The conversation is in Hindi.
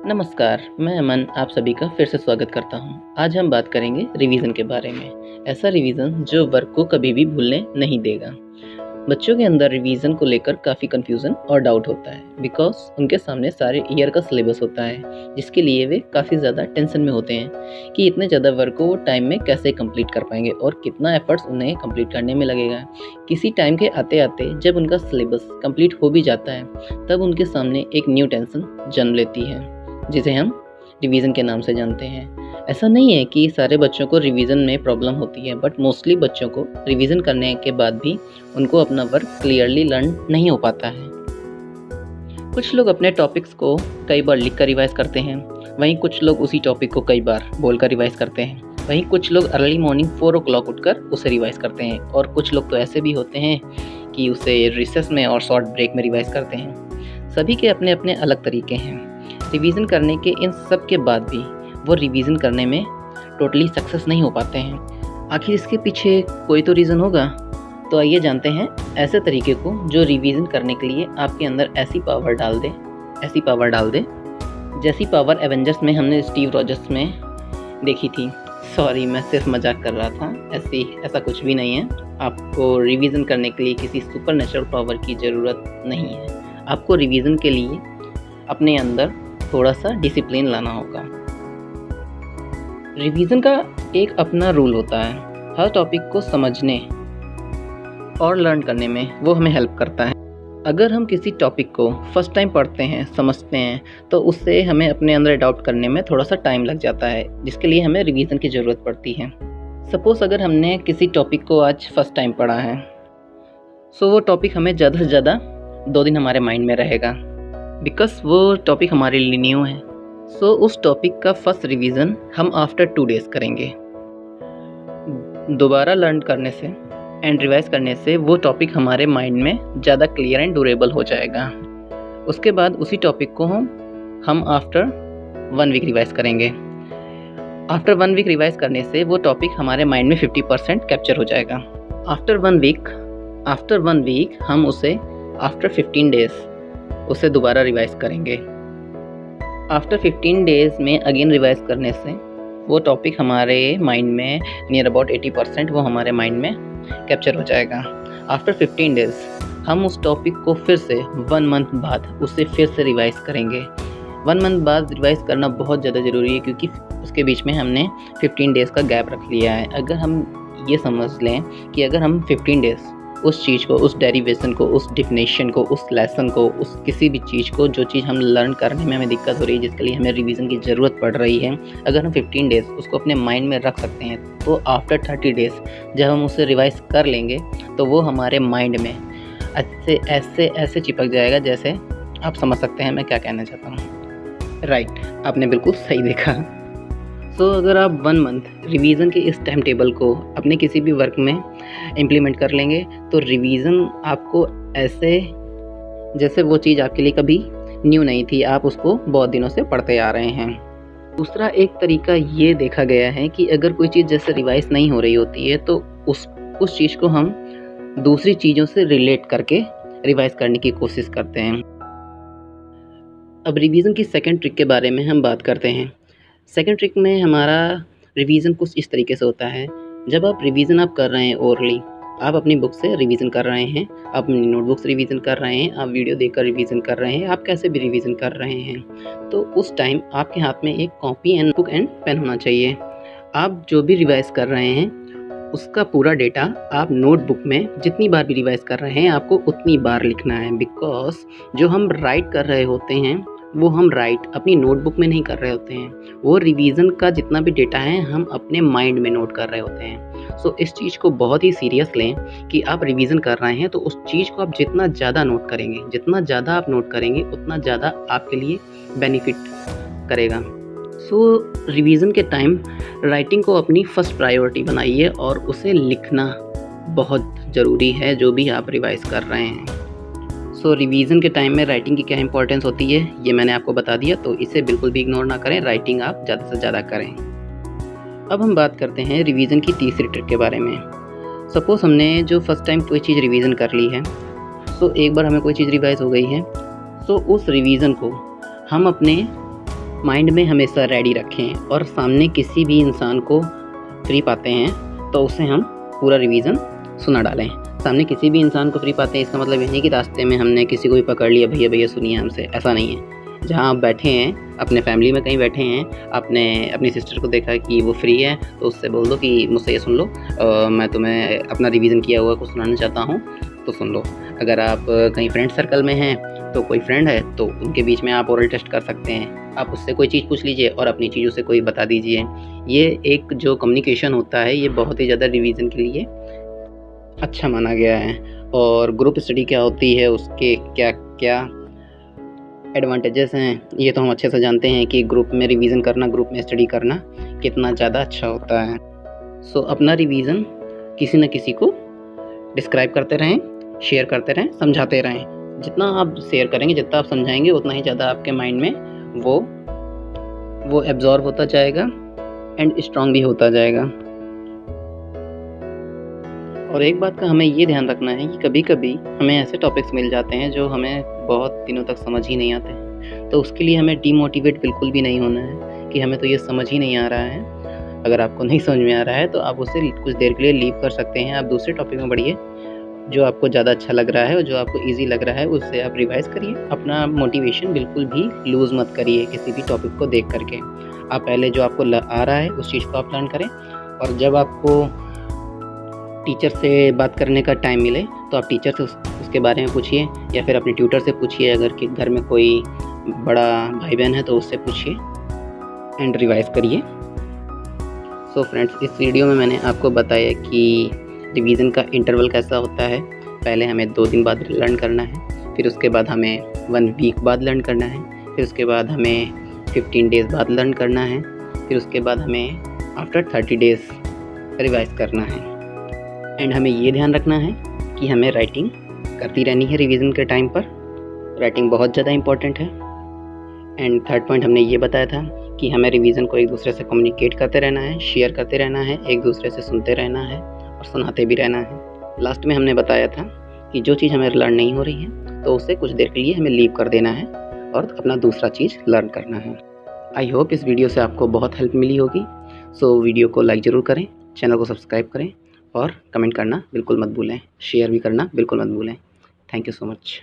नमस्कार, मैं अमन आप सभी का फिर से स्वागत करता हूँ। आज हम बात करेंगे रिवीजन के बारे में। ऐसा रिवीजन जो वर्क को कभी भी भूलने नहीं देगा। बच्चों के अंदर रिवीजन को लेकर काफ़ी कन्फ्यूज़न और डाउट होता है बिकॉज़ उनके सामने सारे ईयर का सिलेबस होता है, जिसके लिए वे काफ़ी ज़्यादा टेंशन में होते हैं कि इतने ज़्यादा वर्क को वो टाइम में कैसे कंप्लीट कर पाएंगे और कितना एफर्ट्स उन्हें कंप्लीट करने में लगेगा। किसी टाइम के आते-आते जब उनका सिलेबस कंप्लीट हो भी जाता है, तब उनके सामने एक न्यू टेंशन जन्म लेती है, जिसे हम रिवीजन के नाम से जानते हैं। ऐसा नहीं है कि सारे बच्चों को रिवीजन में प्रॉब्लम होती है, बट मोस्टली बच्चों को रिवीजन करने के बाद भी उनको अपना वर्क क्लियरली लर्न नहीं हो पाता है। कुछ लोग अपने टॉपिक्स को कई बार लिख कर रिवाइज करते हैं, वहीं कुछ लोग उसी टॉपिक को कई बार बोलकर रिवाइज करते हैं, वहीं कुछ लोग अर्ली मॉर्निंग 4 o'clock उठकर उसे रिवाइज करते हैं और कुछ लोग तो ऐसे भी होते हैं कि उसे रिसेस में और शॉर्ट ब्रेक में रिवाइज करते हैं। सभी के अपने अपने अलग तरीके हैं। रिवीजन करने के इन सब के बाद भी वो रिवीजन करने में टोटली सक्सेस नहीं हो पाते हैं। आखिर इसके पीछे कोई तो रीज़न होगा। तो आइए जानते हैं ऐसे तरीके को जो रिवीजन करने के लिए आपके अंदर ऐसी पावर डाल दे जैसी पावर एवेंजर्स में हमने स्टीव रॉजर्स में देखी थी। सॉरी, मैं सिर्फ मजाक कर रहा था। ऐसा कुछ भी नहीं है। आपको रिवीजन करने के लिए किसी सुपरनेचुरल पावर की ज़रूरत नहीं है। आपको रिवीजन के लिए अपने अंदर थोड़ा सा डिसिप्लिन लाना होगा। रिवीजन का एक अपना रूल होता है। हर टॉपिक को समझने और लर्न करने में वो हमें हेल्प करता है। अगर हम किसी टॉपिक को फर्स्ट टाइम पढ़ते हैं, समझते हैं, तो उससे हमें अपने अंदर अडॉप्ट करने में थोड़ा सा टाइम लग जाता है, जिसके लिए हमें रिवीजन की ज़रूरत पड़ती है। सपोज़ अगर हमने किसी टॉपिक को आज फर्स्ट टाइम पढ़ा है, सो वो टॉपिक हमें ज़्यादा से ज़्यादा 2 दिन हमारे माइंड में रहेगा, बिकॉज़ वो टॉपिक हमारे लिए न्यू है। सो उस टॉपिक का फर्स्ट रिवीजन हम आफ्टर 2 डेज़ करेंगे। दोबारा लर्न करने से एंड रिवाइज करने से वो टॉपिक हमारे माइंड में ज़्यादा क्लियर एंड ड्यूरेबल हो जाएगा। उसके बाद उसी टॉपिक को हम आफ्टर 1 वीक रिवाइज करेंगे। आफ्टर 1 वीक रिवाइज करने से वो टॉपिक हमारे माइंड में 50% कैप्चर हो जाएगा। आफ्टर 1 वीक हम उसे आफ्टर 15 डेज़ उसे दोबारा रिवाइज करेंगे। आफ्टर 15 डेज़ में अगेन रिवाइज करने से वो टॉपिक हमारे माइंड में नियर अबाउट 80% वो हमारे माइंड में कैप्चर हो जाएगा। आफ्टर 15 डेज़ हम उस टॉपिक को फिर से 1 मंथ बाद उसे फिर से रिवाइज करेंगे। 1 मंथ बाद रिवाइज करना बहुत ज़्यादा ज़रूरी है, क्योंकि उसके बीच में हमने 15 डेज़ का गैप रख लिया है। अगर हम ये समझ लें कि अगर हम 15 डेज़ उस चीज़ को, उस डेरिवेशन को, उस डिफिनेशन को, उस लेसन को, उस किसी भी चीज़ को, जो चीज़ हम लर्न करने में हमें दिक्कत हो रही है, जिसके लिए हमें रिवीजन की ज़रूरत पड़ रही है, अगर हम 15 डेज़ उसको अपने माइंड में रख सकते हैं, तो आफ्टर 30 डेज़ जब हम उसे रिवाइज कर लेंगे, तो वो हमारे माइंड में ऐसे चिपक जाएगा, जैसे आप समझ सकते हैं मैं क्या कहना चाहता हूँ। राइट, आपने बिल्कुल सही देखा। सो अगर आप 1 मंथ रिवीजन के इस टाइम टेबल को अपने किसी भी वर्क में इम्प्लीमेंट कर लेंगे, तो रिवीजन आपको ऐसे जैसे वो चीज़ आपके लिए कभी न्यू नहीं थी, आप उसको बहुत दिनों से पढ़ते आ रहे हैं। दूसरा एक तरीका ये देखा गया है कि अगर कोई चीज़ जैसे रिवाइज नहीं हो रही होती है, तो उस चीज़ को हम दूसरी चीज़ों से रिलेट करके रिवाइज करने की कोशिश करते हैं। अब रिवीजन की सेकेंड ट्रिक के बारे में हम बात करते हैं। सेकेंड ट्रिक में हमारा रिवीजन कुछ इस तरीके से होता है। जब आप रिवीजन कर रहे हैं ओरली, आप अपनी बुक से रिवीजन कर रहे हैं, आप अपनी नोटबुक से रिवीजन कर रहे हैं, आप वीडियो देखकर रिवीजन कर रहे हैं, आप कैसे भी रिवीजन कर रहे हैं, तो उस टाइम आपके हाथ में एक copy and book and pen होना चाहिए। आप जो भी रिवाइज कर रहे हैं उसका पूरा डेटा आप नोटबुक में जितनी बार भी रिवाइज कर रहे हैं, आपको उतनी बार लिखना है। बिकॉज जो हम राइट कर रहे होते हैं वो हम राइट अपनी नोटबुक में नहीं कर रहे होते हैं, वो रिवीजन का जितना भी डेटा है हम अपने माइंड में नोट कर रहे होते हैं। सो इस चीज़ को बहुत ही सीरियस लें कि आप रिवीजन कर रहे हैं, तो उस चीज़ को आप जितना ज़्यादा नोट करेंगे, जितना ज़्यादा आप नोट करेंगे, उतना ज़्यादा आपके लिए बेनिफिट करेगा। सो रिवीजन के टाइम राइटिंग को अपनी फर्स्ट प्रायोरिटी बनाइए और उसे लिखना बहुत ज़रूरी है, जो भी आप रिवाइज कर रहे हैं। सो रिवीजन के टाइम में राइटिंग की क्या इंपॉर्टेंस होती है ये मैंने आपको बता दिया, तो इसे बिल्कुल भी इग्नोर ना करें। राइटिंग आप ज़्यादा से ज़्यादा करें। अब हम बात करते हैं रिवीजन की तीसरी ट्रिक के बारे में। सपोज़ हमने जो फर्स्ट टाइम कोई चीज़ रिवीजन कर ली है, सो एक बार हमें कोई चीज़ रिवाइज हो गई है, सो उस रिवीजन को हम अपने माइंड में हमेशा रेडी रखें और सामने किसी भी इंसान को फ्री पाते हैं तो उसे हम पूरा रिवीजन सुना डालें। सामने किसी भी इंसान को फ्री पाते हैं इसका मतलब ये नहीं कि रास्ते में हमने किसी को भी पकड़ लिया, भैया भैया सुनिए हमसे, ऐसा नहीं है। जहाँ आप बैठे हैं, अपने फैमिली में कहीं बैठे हैं, आपने अपनी सिस्टर को देखा कि वो फ्री है तो उससे बोल दो कि मुझसे ये सुन लो, मैं तुम्हें अपना रिवीजन किया हुआ कुछ सुनाना चाहता हूँ तो सुन लो। अगर आप कहीं फ्रेंड सर्कल में हैं तो कोई फ्रेंड है तो उनके बीच में आप ओरल टेस्ट कर सकते हैं। आप उससे कोई चीज़ पूछ लीजिए और अपनी चीज़ उसे कोई बता दीजिए। ये एक जो कम्युनिकेशन होता है ये बहुत ही ज़्यादा रिवीजन के लिए अच्छा माना गया है। और ग्रुप स्टडी क्या होती है, उसके क्या क्या एडवांटेजेस हैं, ये तो हम अच्छे से जानते हैं कि ग्रुप में रिवीजन करना, ग्रुप में स्टडी करना कितना ज़्यादा अच्छा होता है। सो अपना रिवीजन किसी न किसी को डिस्क्राइब करते रहें, शेयर करते रहें, समझाते रहें। जितना आप शेयर करेंगे, जितना आप समझाएंगे, उतना ही ज़्यादा आपके माइंड में वो एब्जॉर्ब होता जाएगा एंड स्ट्रॉन्ग भी होता जाएगा। और एक बात का हमें ये ध्यान रखना है कि कभी-कभी हमें ऐसे टॉपिक्स मिल जाते हैं जो हमें बहुत दिनों तक समझ ही नहीं आते हैं। तो उसके लिए हमें डीमोटिवेट बिल्कुल भी नहीं होना है कि हमें तो ये समझ ही नहीं आ रहा है। अगर आपको नहीं समझ में आ रहा है तो आप उसे कुछ देर के लिए लीव कर सकते हैं। आप दूसरे टॉपिक में बढ़िए, जो आपको ज़्यादा अच्छा लग रहा है और जो आपको ईज़ी लग रहा है उससे आप रिवाइज़ करिए। अपना मोटिवेशन बिल्कुल भी लूज़ मत करिए किसी भी टॉपिक को देख कर के। आप पहले जो आपको आ रहा है उस चीज़ को आप लर्न करें, और जब आपको टीचर से बात करने का टाइम मिले तो आप टीचर से उसके बारे में पूछिए, या फिर अपने ट्यूटर से पूछिए। अगर कि घर में कोई बड़ा भाई बहन है तो उससे पूछिए एंड रिवाइज़ करिए। सो फ्रेंड्स, इस वीडियो में मैंने आपको बताया कि रिवीजन का इंटरवल कैसा होता है। पहले हमें 2 दिन बाद लर्न करना है, फिर उसके बाद हमें 1 वीक बाद लर्न करना है, फिर उसके बाद हमें 15 डेज़ बाद लर्न करना है, फिर उसके बाद हमें आफ्टर 30 डेज़ रिवाइज़ करना है। एंड हमें ये ध्यान रखना है कि हमें राइटिंग करती रहनी है रिवीजन के टाइम पर। राइटिंग बहुत ज़्यादा इम्पॉर्टेंट है। एंड थर्ड पॉइंट हमने ये बताया था कि हमें रिवीजन को एक दूसरे से कम्युनिकेट करते रहना है, शेयर करते रहना है, एक दूसरे से सुनते रहना है और सुनाते भी रहना है। लास्ट में हमने बताया था कि जो चीज़ हमें लर्न नहीं हो रही है तो उसे कुछ देर के लिए हमें लीव कर देना है और अपना दूसरा चीज़ लर्न करना है। आई होप इस वीडियो से आपको बहुत हेल्प मिली होगी। सो वीडियो को लाइक ज़रूर करें, चैनल को सब्सक्राइब करें और कमेंट करना बिल्कुल मत भूलें, शेयर भी करना बिल्कुल मत भूलें। Thank you so much.